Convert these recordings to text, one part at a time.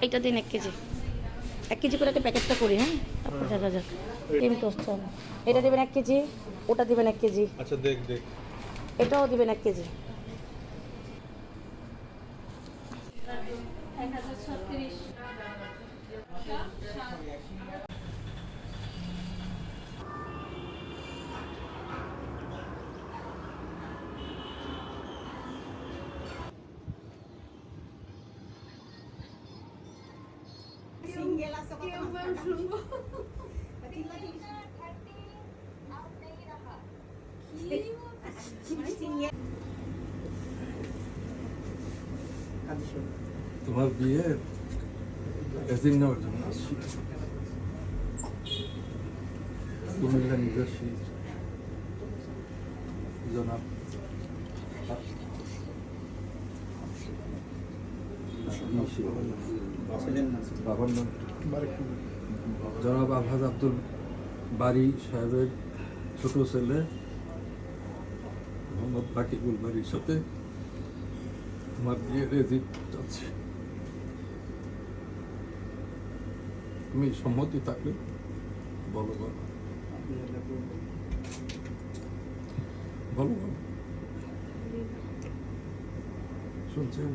এটা দিন 1 KG, 1 KG করে একটা প্যাকেটটা করি। হ্যাঁ, তারপর যাক যাক ডিম টোস্ট হবে। এটা দেবেন 1 কেজি, ওটা দেবেন 1 কেজি, আচ্ছা দেখ দেখ এটাও দিবেন 1 কেজি। তোমার বিয়ে এদিন নেওয়ার জন্য আসছি কুমিল্লা নিবাসী জনাব বাবার নাম জনাব আলহাজ আব্দুল বারী সাহেবের ছোট ছেলে মোহাম্মদ বাকিবুল বারীর সাথে আমার বিয়ে রেজিট যাচ্ছে। তুমি সম্মতি থাকলে বলো বলো বলো বলো শুনছেন?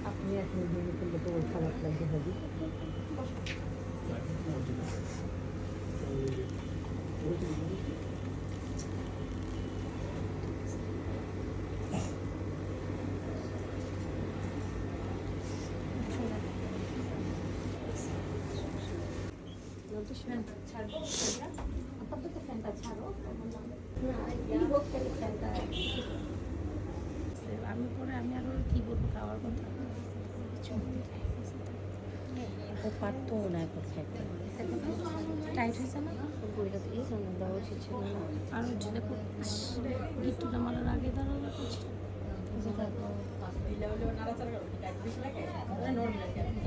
আপনি এখন ভেঙে ফেললে তো খারাপ লাগবে হবে। আমি পরে আমি আরো কি বলবো খাওয়ার কথা ও পারতো না এখন খাইতে টাইট হয়েছে না বইটা এই জন্য দেওয়া উচিত ছিল না। আর হচ্ছে দেখো গিট্টুটা মারার আগে দাঁড়ানো করছে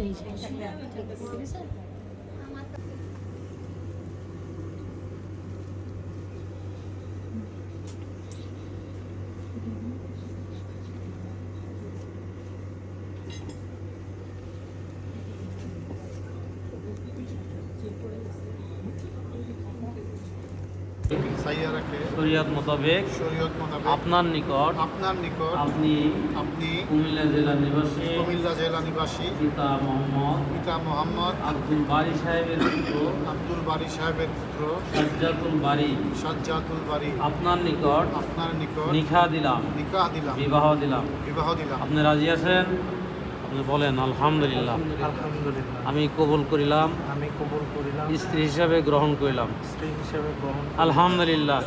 এই ঠিক আছে। শরীয়ত মোতাবেক আপনার নিকট আপনি কুমিল্লা জেলা নিবাসী পিতা মোহাম্মদ আব্দুল বারী সাহেবের পুত্র সাজ্জাতুল বারী আপনার নিকট নিকাহ দিলাম বিবাহ দিলাম। আপনি রাজি আছেন? আপনি বলেন আলহামদুলিল্লাহ। আমি কবুল করিলাম স্ত্রী হিসাবে গ্রহণ করিলাম। আলহামদুলিল্লাহ।